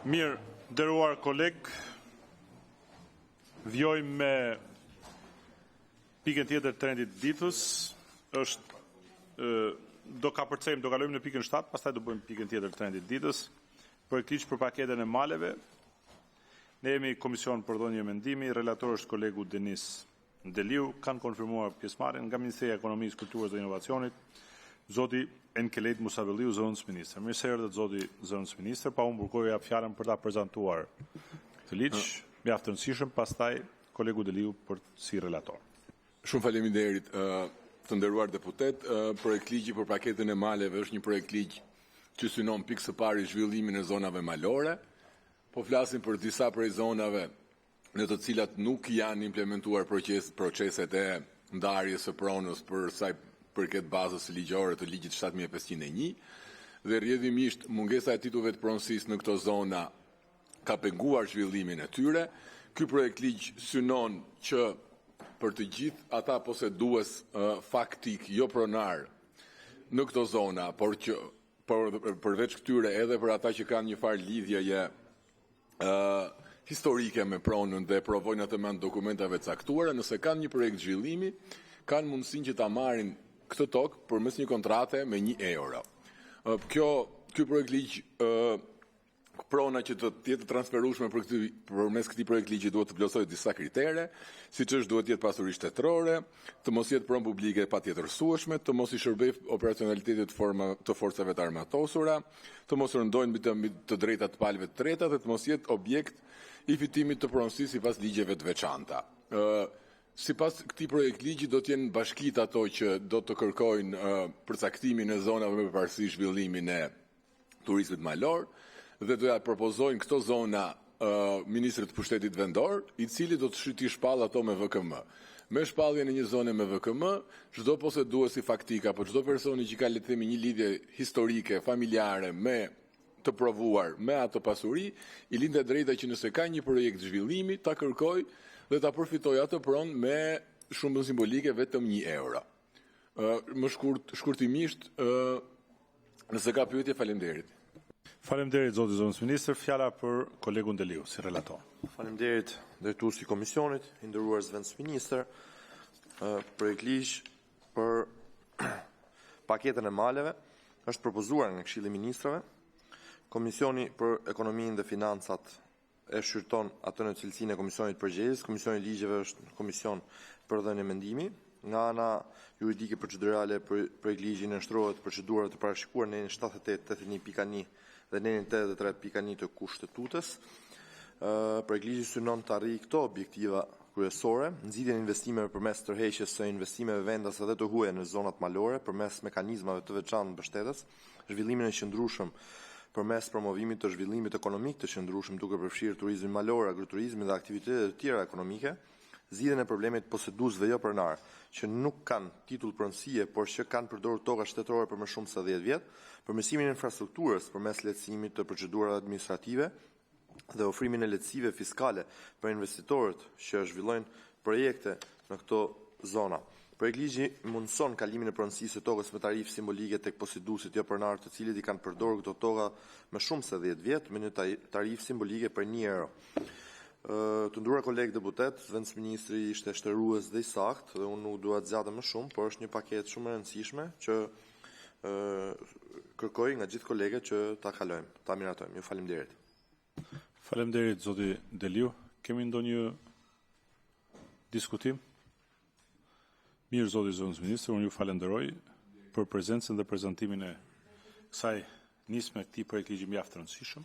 Mirë, nderuar koleg, vjojmë me pikën tjetër të trendit ditës. Do kalojmë në pikën 7, pastaj do bëjmë pikën tjetër të trendit ditës. Projekt ligj për paketën e maleve. Ne jemi komision për dhënie mendimi, relator është kolegu Denis Deliu, kanë konfirmuar pjesëmarrjen nga Ministria e Ekonomisë, Kulturës dhe Inovacionit, zoti Enkelet Musaveliu, zëvendës ministër. Mirë se erdhët zoti zëvendës ministër, pa unë burkoj jap fjalën për ta prezantuar këtë ligj, mjaft të rëndësishëm, pastaj kolegu Deliu për si relator. Shumë faleminderit të nderuar deputet. Projekt ligji për paketën e maleve është një projekt ligj që synon pikë së pari zhvillimin e zonave malore, po flasim për disa prej zonave në të cilat nuk janë implementuar proceset e ndarjes së pronës për sa i përket bazës ligjore të ligjit 7501 dhe rrjedhimisht mungesa e titujve të pronësisë në këto zona ka penguar zhvillimin e tyre. Ky projekt ligj synon që për të gjithë ata posedues faktik jo pronar në këto zona, por që përveç këtyre edhe për ata që kanë një farë lidhjeje historike me pronën dhe provojnë atë me dokumentave caktuara, nëse kanë një projekt zhvillimi, kanë mundësinë që ta marrin këtë tokë përmes një kontrate me €1. Ky projekt ligj prona që të jetë transferueshme përmes këtij projekt ligji duhet të plotësojë disa kritere, siç është duhet të jetë pasuri shtetërore, të mos jetë pronë publike patjetërsueshme, të mos i shërbejë operacionalitetit të forcave të armatosura, të mos rëndojnë mbi të drejtat të palëve të treta dhe të mos jetë objekt i fitimit të pronësisë sipas ligjeve të veçanta. Sipas këtij projekt ligji do të jenë bashkitë ato që do të kërkojnë përcaktimin e zonave me përparësi zhvillimin e turizmit malor dhe do ja propozojnë këto zona ministrit të pushtetit vendor, i cili do të shyti shpall ato me VKM. Me shpalljen e një zone me VKM, çdo poseduesi faktik apo çdo personi që ka le të themi një lidhje historike, familjare me të provuar me ato pasuri, i lindet drejta që nëse ka një projekt zhvillimi, ta kërkoj dhe ta përfitoj atë pronë me shumbën simbolike vetëm €1. Më shkurtimisht, nëse ka pyetje, faleminderit. Faleminderit zoti zëvendës ministër, fjala për kolegun Deliu si relator. Faleminderit drejtuesi i komisionit, i nderuar zëvendës ministër. Projekt ligj për paketën e maleve është propozuar nga Këshilli i Ministrave. Komisioni për Ekonominë dhe Financat e shqyrton atë në cilësinë e komisionit përgjegjës. Komisioni i ligjeve është komision për dhënie mendimi. Nga ana juridike procedurale projekt ligji nënshtrohet procedurat të parashikuar në 78.81.1 dhe në 83.1 të Kushtetutës. Projekt ligji synon të arrijë këto objektiva kryesore: nxitjen e investimeve përmes tërheqjes së investimeve vendase dhe të huaja në zonat malore përmes mekanizmave të veçantë mbështetës, zhvillimin e qëndrueshëm përmes promovimit të zhvillimit ekonomik të qëndrueshëm duke përfshirë turizmin malor, agroturizmin dhe aktivitetet të tjera ekonomike, zgjidhjen e problemit poseduesve jo pronar që nuk kanë titull pronësie, por që kanë përdorur toka shtetërore për më shumë se 10 vjet, përmirësimin e infrastrukturës përmes lehtësimit të procedurave administrative dhe ofrimin e lehtësive fiskale për investitorët që zhvillojnë projekte në këto zona. Projekt ligji mundson kalimin e pronësisë së tokës me tarifë simbolike tek poseduesit jo pronar, të cilët i kanë përdorur këto toka më shumë se 10 vjet me një tarifë simbolike për €1. Të nderuar kolegë deputet, zëvendës ministri ishte shtërues dhe i saktë dhe unë nuk dua të zgjatem më shumë, por është një paketë shumë e rëndësishme që kërkoj nga gjithë kolegët që ta kalojmë, ta miratojmë. Ju faleminderit. Faleminderit zoti Deliu. Kemi ndonjë diskutim? Mirë zoti zëvendës ministër, unë ju falenderoj për prezencën dhe prezantimin e kësaj nisme këtij projekti ligji mjaft të rëndësishëm.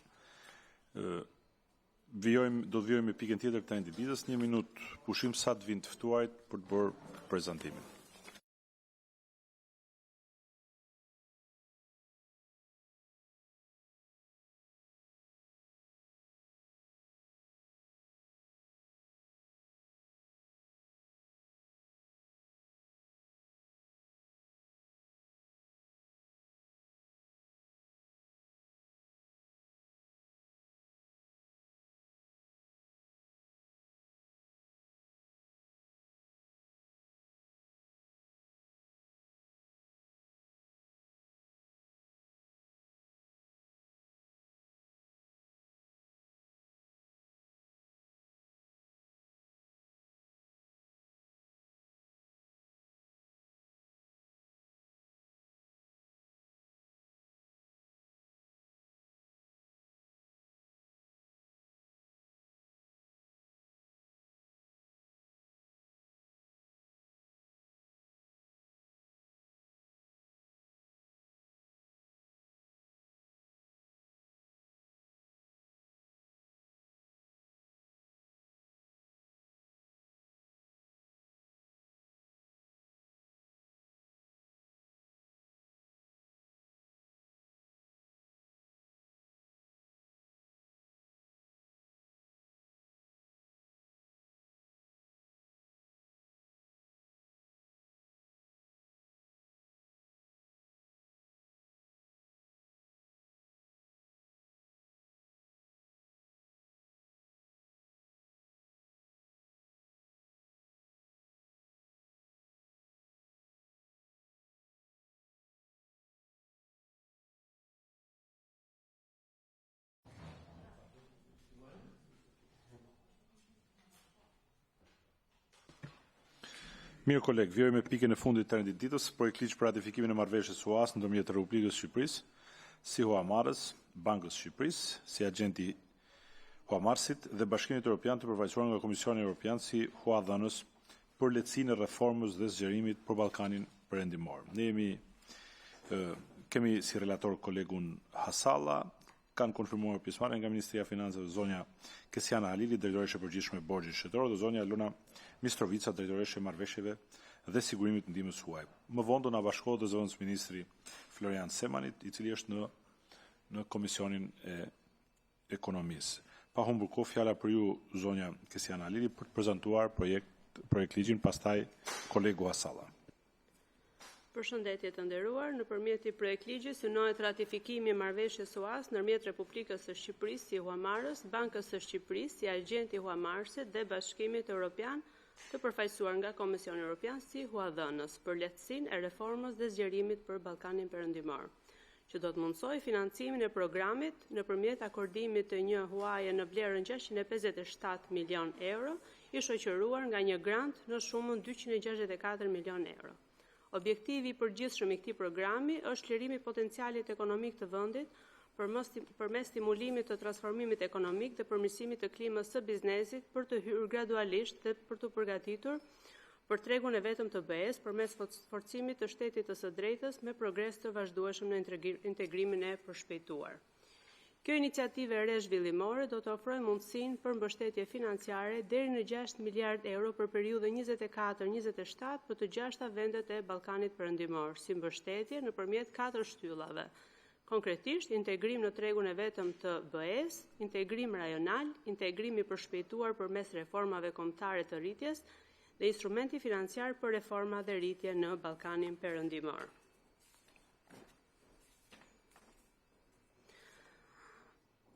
Do të vijojmë me pikën tjetër të trendit ditës, 1 minutë pushim sa të vinë të ftuarit për të bërë prezantimin. Mirë kolegë, vjoj me pikën e fundit të rendit ditës, projekt ligj për ratifikimin e marrëveshjes UAS ndërmjet Republikës së Shqipërisë, si Huamarrës, Bankës së Shqipërisë, si agenti Huamarrësit dhe Bashkimit Evropian të përfaqësuar nga Komisioni Evropian si huadhënës për lehtësinë e reformës dhe zgjerimit për Ballkanin Perëndimor. Ne kemi si relator kolegun Hasalla, kanë konfirmuar pjesëmarrjen nga Ministria e Financave zonja Kesiana Halili, drejtoreshe e përgjithshme e Borxhit Shtetëror, dhe zonja Elona Mistrovica, drejtoreshe e marrëveshjeve dhe sigurimit të ndihmës huaj. Më vonë do na bashkohet dhe zëvendës ministri Florian Semanit, i cili është në Komisionin e Ekonomisë. Pa humbur kohë, fjala për ju zonja Kesiana Halili për të prezantuar projekt ligjin, pastaj kolegu Hasalla. Përshëndetje të nderuar, nëpërmjet këtij projekt ligji synohet ratifikimi i marrëveshjes UAS ndërmjet Republikës së Shqipërisë si Huamarrës, Bankës së Shqipërisë si agenti huamarrësit dhe Bashkimit Evropian të përfaqësuar nga Komisioni Evropian si huadhënës për lehtësinë e reformës dhe zgjerimit për Ballkanin Perëndimor, që do të mundsojë financimin e programit nëpërmjet akordimit të një huaje në vlerën 657 milion euro, i shoqëruar nga një grant në shumën 264 milion euro. Objektivi i përgjithshëm i këtij programi është lirimi i potencialit ekonomik të vendit përmes stimulimit të transformimit ekonomik dhe përmirësimit të klimës së biznesit për të hyrë gradualisht dhe për të përgatitur për tregun e vetëm të BE-s përmes forcimit të shtetit të së drejtës me progres të vazhdueshëm në integrimin e përshpejtuar. Kjo iniciativë e re zhvillimore do të ofrojë mundësinë për mbështetje financiare deri në 6 miliard euro për periudhën 24-27 për të 6 vendet e Ballkanit Perëndimor, si mbështetje nëpërmjet 4 shtyllave. Konkretisht, integrim në tregun e vetëm të BE-s, integrim rajonal, integrim i përshpejtuar përmes reformave kombëtare të rritjes dhe instrumenti financiar për reforma dhe rritje në Ballkanin Perëndimor.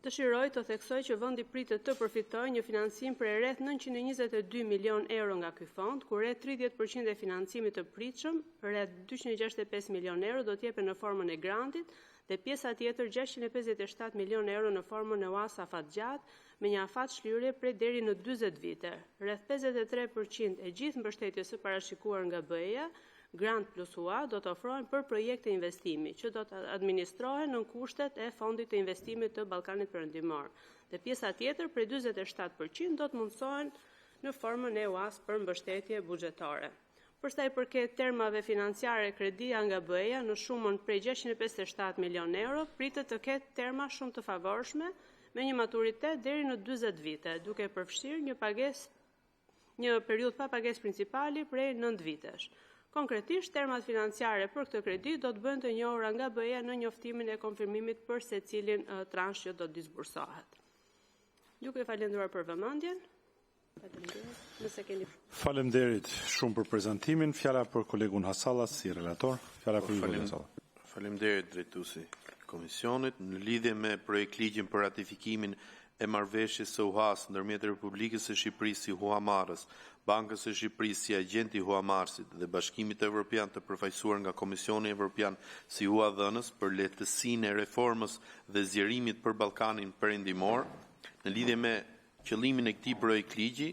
Dëshiroj të theksoj që vendi pritet të përfitojë një financim për rreth 922 milion euro nga ky fond, ku rreth 30% e financimit të pritshëm, rreth 265 milion euro, do të jepen në formën e grantit dhe pjesa tjetër 657 milion euro në formën e UAS afat gjatë me një afat shlyrje prej deri në 40 vite. Rreth 53% e gjithë mbështetjes së parashikuar nga BE-ja, Grant plus UA, do të ofrohen për projekte investimi, që do të administrohen në kushtet e fondit të investimit të Ballkanit Perëndimor. Dhe pjesa tjetër, prej 47%, do të mundsohen në formën e UAS për mbështetje buxhetare. Për sa i përket termave financiare kredia nga BE-ja në shumën prej 657 milion euro, pritet të ketë terma shumë të favorshme me një maturitet deri në 40 vite, duke përfshirë një periudhë pa pagesë principali prej 9 vitesh. Konkretisht, termat financiare për këtë kredi do të bëhen të njohura nga BE-ja në njoftimin e konfirmimit për secilin transh që do të disbursohet. Duke falendëruar për vëmendjen. Faleminderit shumë për prezantimin. Fjala për kolegun Hasalla si relator. Fjala për kolegun Hasalla. Faleminderit drejtuesi Komisionit në lidhje me projekt ligjin për ratifikimin e marrëveshjes së UAS ndërmjet Republikës së Shqipërisë si Huamarrës, Bankës së Shqipërisë si agenti huamarrësit dhe Bashkimit Evropian të përfaqësuar nga Komisioni Evropian si huadhënës për lehtësinë e reformës dhe zgjerimit për Ballkanin Perëndimor, në lidhje me qëllimin e këtij projekt ligji,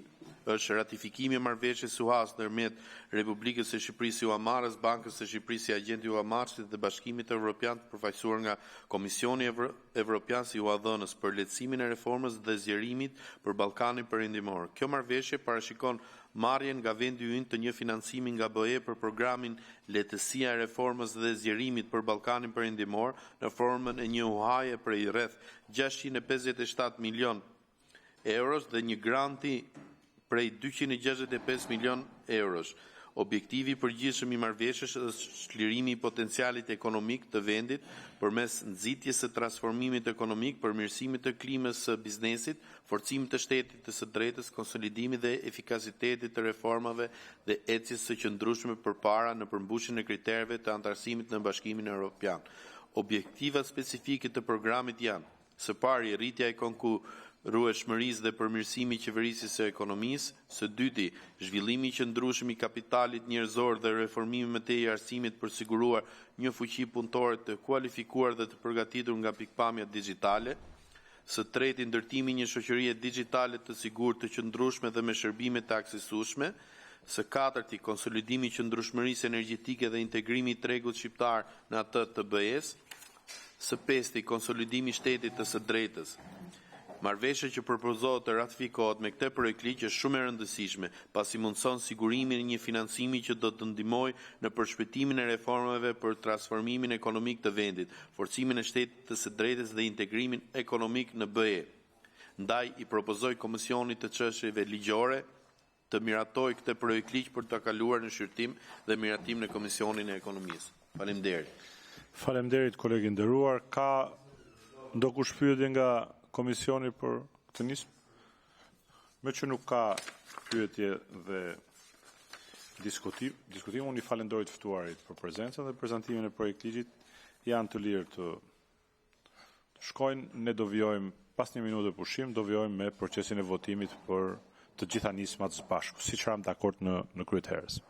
është ratifikimi i marrëveshjes së UAS ndërmjet Republikës së Shqipërisë si Huamarrës, Bankës së Shqipërisë si agenti huamarrësit dhe Bashkimit Evropian të përfaqësuar nga Komisioni Evropian si huadhënës për lehtësimin e reformës dhe zgjerimit për Ballkanin Perëndimor. Kjo marrëveshje parashikon marrjen nga vendi ynë të një financimi nga BE për programin Lehtësia e reformës dhe zgjerimit për Ballkanin Perëndimor në formën e një huaje prej rreth 657 milion euros dhe një granti prej 265 milion eurosh. Objektivi i përgjithshëm i marrëveshjes është çlirimi i potencialit ekonomik të vendit përmes nxitjes së transformimit ekonomik, përmirësimit të klimës së biznesit, forcimit të shtetit të së drejtës, konsolidimit dhe efikasitetit të reformave dhe ecjes së qëndrueshme përpara në përmbushjen e kritereve të antarësimit në Bashkimin Evropian. Objektivat specifike të programit janë: së pari, rritja e konkurrueshmërisë dhe përmirësimi i qeverisjes së ekonomisë; së dyti, zhvillimi i qëndrueshëm i kapitalit njerëzor dhe reformimi më tej i arsimit për siguruar një fuqi punëtore të kualifikuar dhe të përgatitur nga pikpamja digjitale; së treti, ndërtimi i një shoqërie digjitale të sigurt, të qëndrueshme dhe me shërbime të aksesueshme; Së katërti, konsolidimi i qëndrueshmërisë energjetike dhe integrimi i tregut shqiptar në atë të BE-s. Së pesti, konsolidimi i shtetit të së drejtës. Marrëveshja që propozohet të ratifikohet me këtë projekt ligj është shumë e rëndësishme, pasi mundson sigurimin e një financimi që do të ndihmojë në përshpejtimin e reformave për transformimin ekonomik të vendit, forcimin e shtetit të së drejtës dhe integrimin ekonomik në BE. Ndaj i propozoj Komisionit të Çështjeve Ligjore të miratojë këtë projekt ligj për ta kaluar në shqyrtim dhe miratim në Komisionin e Ekonomisë. Faleminderit. Faleminderit kolegi nderuar. Ka ndokush pyetje nga Komisioni për këtë nismë? Me që nuk ka pyetje dhe diskutim, unë i falenderoj të ftuarit për prezencën dhe prezantimin e projekt ligjit. Janë të lirë të shkojnë, ne do vjojmë pas një minutë pushim, do vjojmë me procesin e votimit për të gjitha nismat së bashku, siç ram dakord në kryet herës.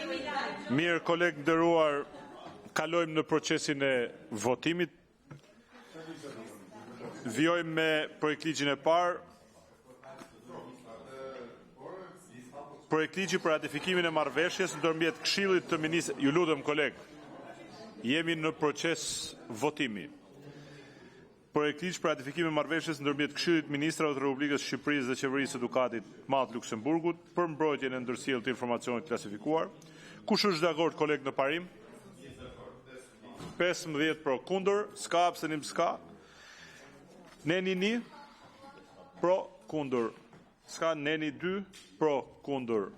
Mirë, kolegë nderuar, kalojmë në procesin e votimit. Vjojmë me projektligjin e parë. Projektligji për ratifikimin e marrëveshjes ndërmjet Këshillit të Ministrëve. Ju lutem kolegë, jemi në proces votimi. Projektligj për ratifikimin e marrëveshjes ndërmjet Këshillit të Ministrave të Republikës së Shqipërisë dhe Qeverisë së Dukatit Madh Luksemburgut për mbrojtjen e ndërsjelljes të informacionit klasifikuar. Kush është dakord kolegë në parim? 15 pro, kundër, s'ka abstenim, s'ka. Neni 1, pro, kundër, s'ka. Neni 2, pro, kundër.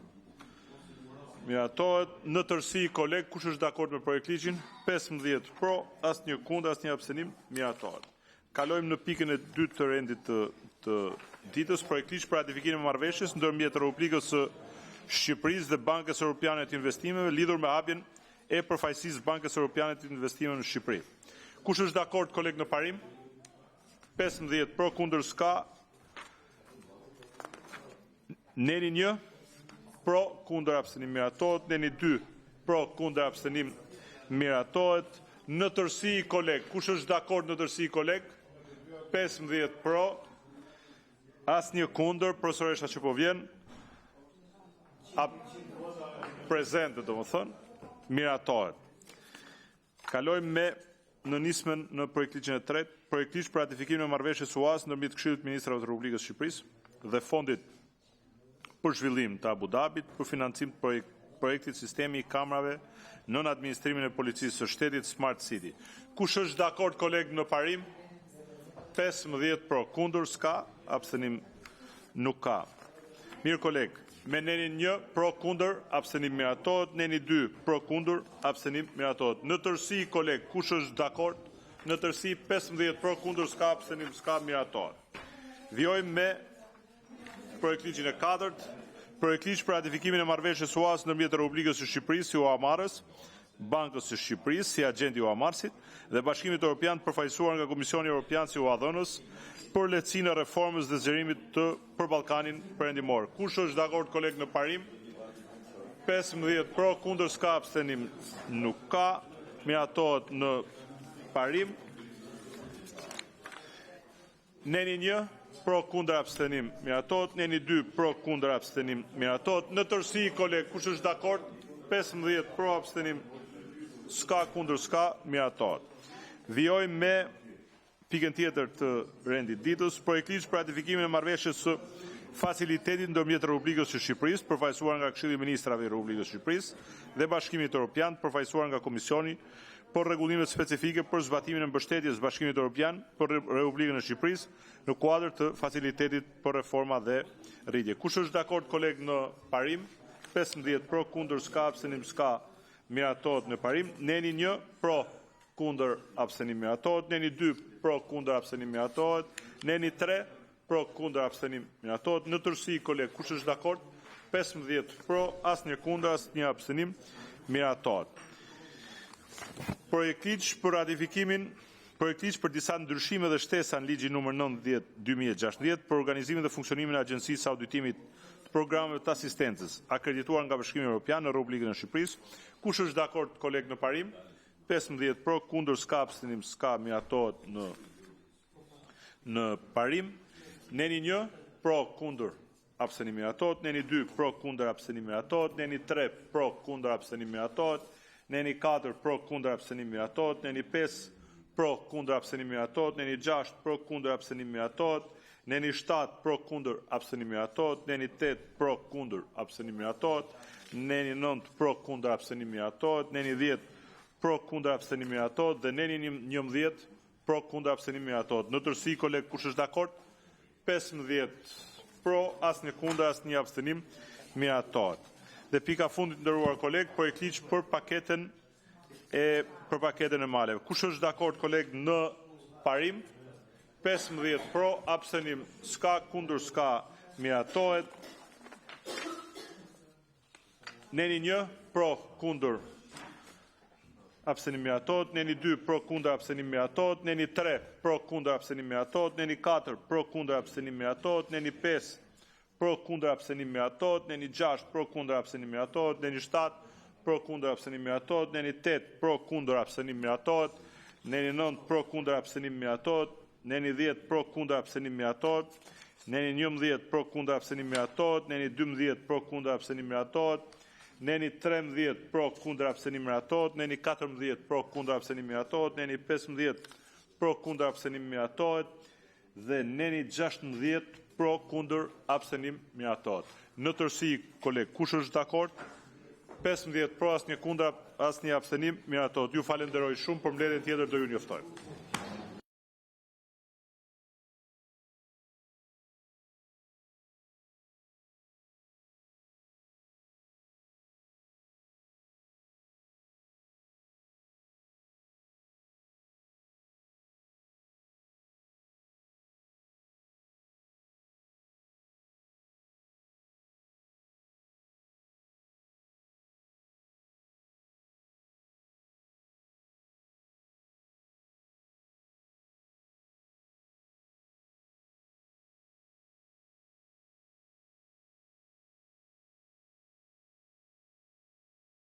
Miratohet. Në tërësi, kolegë, kush është dakord me projektligjin? 15 pro, asnjë kundër, asnjë abstenim. Miratohet. Kalojmë në pikën e dytë të rendit të ditës, projektligj për ratifikimin e marrëveshjes ndërmjet Republikës së Shqipërisë dhe Bankës Europiane të Investimeve lidhur me hapjen e përfaqësisë Bankës Europiane të Investimeve në Shqipëri. Kush është dakord kolegë në parim? 15 pro, kundër, s'ka. Neni 1 pro, kundër, abstenim, miratohet. Neni 2 pro, kundër, abstenim, miratohet. Në tërësi kolegë, kush është dakord në tërësi kolegë? 15 pro, asnjë kundër, profesoresha që po vjen, prezente domethënë, miratohet. Kalojmë me në nismën në projektligjin e tretë, projektligj për ratifikimin e marrëveshjes UAS ndërmjet Këshillit të Ministrave të Republikës së Shqipërisë dhe Fondit për Zhvillim të Abu Dhabit për financim të projektit sistemi i kamerave nën administrimin e policisë së shtetit Smart City. Kush është dakord kolegë në parim? 15 pro, kundër, s'ka, abstenim nuk ka. Mirë kolegë, me nenin 1 pro, kundër, abstenim miratohet, neni 2 pro, kundër, abstenim miratohet. Në tërësi kolegë, kush është dakord? Në tërësi 15 pro, kundër, s'ka, abstenim, s'ka, miratohet. Vjojmë me projektligjin e katërt, projektligj për ratifikimin e marrëveshjes UAS ndërmjet Republikës së Shqipërisë si UAMAR-s, Bankës së Shqipërisë si agenti UAMAR-sit dhe Bashkimit Evropian përfaqësuar nga Komisioni Evropian si UADHN-s për lehtësinë e reformës dhe zgjerimit për Ballkanin Perëndimor. Kush është dakord kolegë në parim? 15 pro, kundër, s'ka, abstenim nuk ka. Miratohet në parim. Neni 1 pro, kundër, abstenim miratohet. Neni 2 pro, kundër, abstenim miratohet. Në tërësi kolegë, kush është dakord? 15 pro, abstenim s'ka, kundër, s'ka, miratohet. Vjojmë me pikën tjetër të rendit ditës, projektligj për ratifikimin e marrëveshjes së facilitetit ndërmjet Republikës së Shqipërisë përfaqësuar nga Këshilli i Ministrave i Republikës së Shqipërisë dhe Bashkimit Evropian përfaqësuar nga Komisioni për rregullimet specifike për zbatimin e mbështetjes Bashkimit Evropian për Republikën e Shqipërisë në kuadër të facilitetit për reforma dhe rritje. Kush është dakord kolegë në parim? 15 pro, kundër, s'ka, abstenim, s'ka, miratohet në parim. Neni 1 pro, kundër, abstenim, miratohet. Neni 2 pro, kundër, abstenim, miratohet. Neni 3 pro, kundër, abstenim, miratohet. Në tërësi kolegë, kush është dakord? 15 pro, asnjë kundër, asnjë abstenim, miratohet. Projektligj për ratifikimin, projektligj për disa ndryshime dhe shtesa në ligjin numër 90/2016 për organizimin dhe funksionimin e Agjencisë së Auditimit të programeve të asistencës akredituar nga Bashkimi Evropian në Republikën e Shqipërisë. Kush është dakord kolegë në parim? 15 pro, kundër, s'ka, abstenim, s'ka, miratohet në parim. Neni 1 pro, kundër, abstenim, miratohet. Neni 2 pro, kundër, abstenim, miratohet. Neni 3 pro, kundër, abstenim, miratohet. Neni 4 pro, kundër, abstenim, miratohet. Neni 5 pro, kundër, abstenim, miratohet. Neni 6 pro, kundër, abstenim, miratohet. Neni 7 pro, kundër, abstenim, miratohet. Neni 8 pro, kundër, abstenim, miratohet. Neni 9 pro, kundër, abstenim, miratohet. Neni 10 pro, kundër, abstenim, miratohet dhe neni 11 pro, kundër, abstenim, miratohet. Në tërësi kolegë, kush është dakord? 15 pro, asnjë kundër, asnjë abstenim, miratohet. Dhe pika fundit nderuar kolegë, projektligj për paketën e maleve. Kush është dakord kolegë në parim? 15 pro, abstenim s'ka, kundër, s'ka, miratohet. Neni 1 pro, kundër, abstenim, miratohet. Neni 2 pro, kundër, abstenim, miratohet. Neni 3 pro, kundër, abstenim, miratohet. Neni 4 pro, kundër, abstenim, miratohet. Neni 5 pro, kundër, abstenim, miratohet. Neni 6 pro, kundër, abstenim, miratohet. Neni 7 pro kundër abstenim miratohet, neni 8 pro kundër abstenim miratohet, neni 9 pro kundër abstenim miratohet, neni 10 pro kundër abstenim miratohet, neni 11 pro kundër abstenim miratohet, neni 12 pro kundër abstenim miratohet, neni 13 pro kundër abstenim miratohet, neni 14 pro kundër abstenim miratohet, neni 15 pro kundër abstenim miratohet dhe neni 16 pro kundër abstenim miratohet. Në tërësi, koleg, kush është dakord? 15 pro, asnjë kundër, asnjë abstenim miratohet. Ju falenderoj shumë për mbledhjen tjetër, do ju njoftoj.